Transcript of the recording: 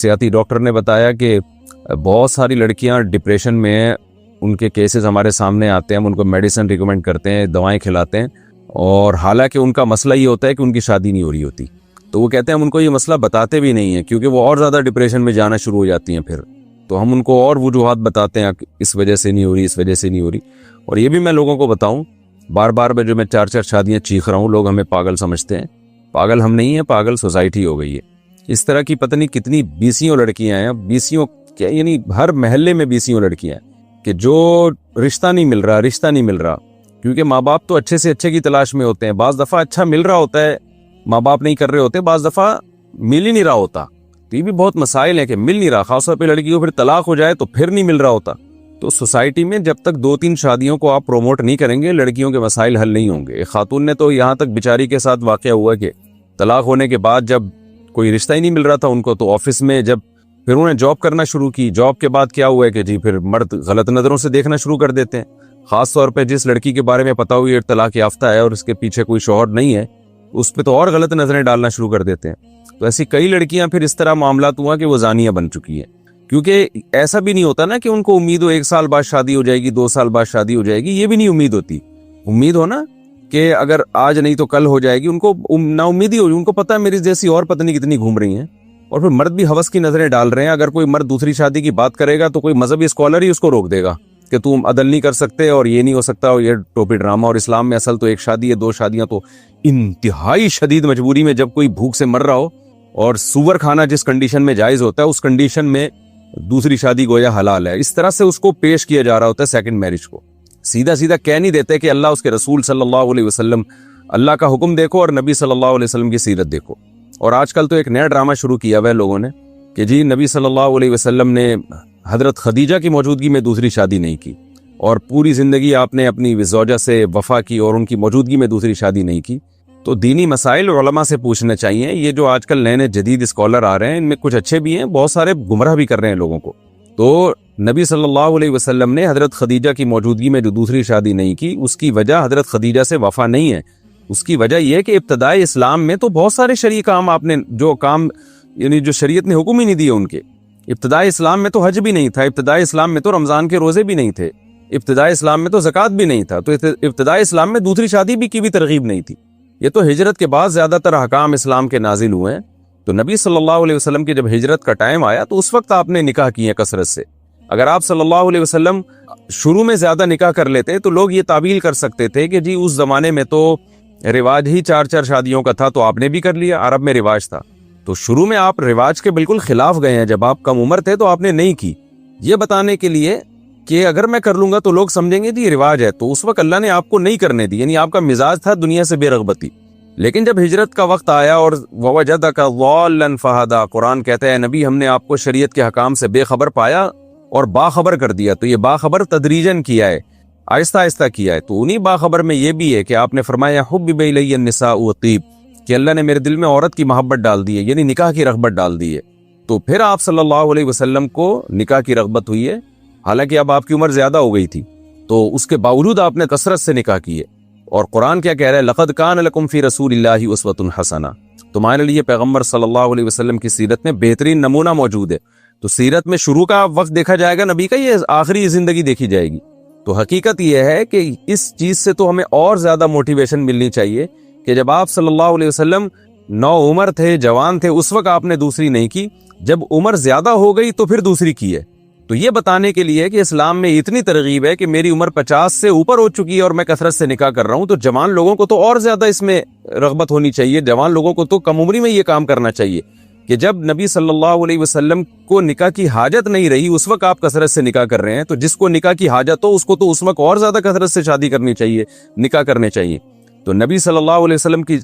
सियाती doctor ने बताया कि बहुत सारी लड़कियां डिप्रेशन में हैं, उनके केसेस हमारे सामने आते हैं, हम उनको मेडिसिन रिकमेंड करते हैं, दवाएं खिलाते हैं, और हालांकि उनका मसला ये होता है कि उनकी शादी नहीं हो रही होती। तो वो कहते हैं हम उनको ये मसला बताते भी नहीं हैं, क्योंकि वो और ज़्यादा डिप्रेशन में जाना शुरू हो जाती हैं। फिर तो हम उनको और वजूहात बताते हैं, इस वजह से नहीं हो रही, इस वजह से नहीं हो रही। और ये भी मैं लोगों को बताऊँ, बार बार जो मैं 4-4 शादियाँ चीख रहा हूँ, लोग हमें पागल समझते हैं। पागल हम नहीं हैं, पागल सोसाइटी हो गई है। इस तरह की पता नहीं कितनी बीसियों लड़कियां हैं, बीसियों क्या, यानी हर महल्ले में बीसियों लड़कियां हैं कि जो रिश्ता नहीं मिल रहा, क्योंकि माँ बाप तो अच्छे से अच्छे की तलाश में होते हैं। बाज़ दफ़ा अच्छा मिल रहा होता है, माँ बाप नहीं कर रहे होते, बाज़ दफ़ा मिल ही नहीं रहा होता। तो ये भी बहुत मसाइल है कि मिल नहीं रहा, खासतौर पर लड़की को फिर तलाक हो जाए तो फिर नहीं मिल रहा होता। तो सोसाइटी में जब तक 2-3 शादियों को आप प्रोमोट नहीं करेंगे, लड़कियों के मसाइल हल नहीं होंगे। एक खातून ने तो यहाँ तक बेचारी के साथ वाक़या हुआ कि तलाक होने के बाद जब कोई रिश्ता ही नहीं मिल रहा था उनको, तो ऑफिस में जब फिर उन्होंने जॉब करना शुरू की, जॉब के बाद क्या हुआ है कि जी फिर मर्द गलत नज़रों से देखना शुरू कर देते हैं। ख़ास तौर पे जिस लड़की के बारे में पता हुई है तलाक याफ्ता है और उसके पीछे कोई शौहर नहीं है, उस पर तो और गलत नज़रें डालना शुरू कर देते हैं। तो ऐसी कई लड़कियां फिर इस तरह मामला हुआ कि वो जानिया बन चुकी हैं। क्योंकि ऐसा भी नहीं होता ना कि उनको उम्मीद हो 1 साल बाद शादी हो जाएगी, 2 साल बाद शादी हो जाएगी, ये भी नहीं उम्मीद होती। उम्मीद हो ना कि अगर आज नहीं तो कल हो जाएगी, उनको ना उम्मीद ही हो। उनको पता है मेरी जैसी और पत्नी कितनी घूम रही हैं, और फिर मर्द भी हवस की नजरें डाल रहे हैं। अगर कोई मर्द दूसरी शादी की बात करेगा तो कोई मजहबी स्कॉलर ही उसको रोक देगा कि तुम अदल नहीं कर सकते और ये नहीं हो सकता, और ये टोपी ड्रामा। और इस्लाम में असल तो 1 शादी है, 2 शादियां तो इंतहाई शदीद मजबूरी में जब कोई भूख से मर रहा हो, और सुअर खाना जिस कंडीशन में जायज होता है उस कंडीशन में दूसरी शादी गोया हलाल है। इस तरह से उसको पेश किया जा रहा होता है सेकंड मैरिज को। सीधा सीधा कह नहीं देते कि अल्लाह उसके रसूल सल्लल्लाहु अलैहि वसल्लम, अल्लाह का हुक्म देखो और नबी सल्लल्लाहु अलैहि वसल्लम की सीरत देखो। और आजकल तो एक नया ड्रामा शुरू किया हुआ है लोगों ने कि जी नबी सल्लल्लाहु अलैहि वसल्लम ने हजरत खदीजा की मौजूदगी में दूसरी शादी नहीं की, और पूरी जिंदगी आपने अपनी ज़ौजा से वफा की और उनकी मौजूदगी में दूसरी शादी नहीं की। तो दीनी मसाइल उलमा से पूछने चाहिए। ये जो आजकल नए नए जदीद स्कॉलर आ रहे हैं, इनमें कुछ अच्छे भी हैं, बहुत सारे गुमराह भी कर रहे हैं लोगों को। तो नबी सल्लल्लाहु अलैहि वसल्लम ने हजरत खदीजा की मौजूदगी में जो दूसरी शादी नहीं की, उसकी वजह हजरत खदीजा से वफा नहीं है। उसकी वजह यह है कि इब्तदाई इस्लाम में तो बहुत सारे शरीय काम आपने, जो काम यानी जो शरीयत ने हुक्म ही नहीं दिए उनके। इब्तदाई इस्लाम में तो हज भी नहीं था, इब्तदाई इस्लाम में तो रमज़ान के रोज़े भी नहीं थे, इब्तदाई इस्लाम में तो ज़कात भी नहीं था। तो इब्तदाई इस्लाम में दूसरी शादी भी की भी तरगीब नहीं थी। ये तो हिजरत के बाद ज़्यादातर अहकाम इस्लाम के नाजिल हुए हैं। तो नबी सल्लल्लाहु अलैहि वसल्लम की जब हिजरत का टाइम आया तो उस वक्त आपने निकाह किए कसरत से। अगर आप सल्लल्लाहु अलैहि वसल्लम शुरू में ज़्यादा निकाह कर लेते तो लोग ये ताबील कर सकते थे कि जी उस ज़माने में तो रिवाज ही 4-4 शादियों का था, तो आपने भी कर लिया, अरब में रिवाज था। तो शुरू में आप रिवाज के बिल्कुल खिलाफ गए हैं। जब आप कम उम्र थे तो आपने नहीं की, ये बताने के लिए कि अगर मैं कर लूंगा तो लोग समझेंगे जी रिवाज है। तो उस वक्त अल्लाह ने आपको नहीं करने दी, यानी आपका मिजाज था दुनिया से बेरगबती। लेकिन जब हिजरत का वक्त आया और ववजदका ज़ाल्लन फहदा, कुरान कहता है नबी हमने आपको शरीयत के हकाम से बेखबर पाया और बाखबर कर दिया। तो ये बाखबर तदरीजन किया है, आहिस्ता आहिस्ता किया है। तो उन्हीं बाखबर में ये भी है कि आपने फरमाया हुब्बिबा इलैया निसाउ व तीब, कि अल्लाह ने मेरे दिल में औरत की मोहब्बत डाल दी है, यानी निकाह की रग़बत डाल दी है। तो फिर आप सल्लल्लाहु अलैहि वसल्लम को निकाह की रग़बत हुई है, हालांकि अब आपकी उम्र ज्यादा हो गई थी, तो उसके बावजूद आपने कसरत से निकाह की है। और कुरान क्या कह रहा है, लक़द कान लकुम फ़ी रसूलिल्लाहि उसवतुन हसना, तुम्हारे लिए पैगम्बर सल्लल्लाहु अलैहि वसल्लम की सीरत में बेहतरीन नमूना मौजूद है। तो सीरत में शुरू का वक्त देखा जाएगा नबी का, ये आखिरी जिंदगी देखी जाएगी। तो हकीकत यह है कि इस चीज से तो हमें और ज्यादा मोटिवेशन मिलनी चाहिए कि जब आप सल्लल्लाहु अलैहि वसल्लम नौ उम्र थे, जवान थे, उस वक्त आपने दूसरी नहीं की। जब उम्र ज्यादा हो गई तो फिर दूसरी की है। तो ये बताने के लिए कि इस्लाम में इतनी तरगीब है कि मेरी उम्र 50 से ऊपर हो चुकी है और मैं कसरत से निकाह कर रहा हूं, तो जवान लोगों को तो और ज्यादा इसमें रग़बत होनी चाहिए। जवान लोगों को तो कम उम्री में ये काम करना चाहिए कि जब नबी सल्लल्लाहु अलैहि वसल्लम को निकाह की हाजत नहीं रही उस वक्त आप कसरत से निकाह कर रहे हैं। तो जिसको निकाह की हाजत हो उसको तो उस वक्त और ज्यादा कसरत से शादी करनी चाहिए, निकाह करने चाहिए। तो नबी सल्लल्लाहु अलैहि वसल्लम की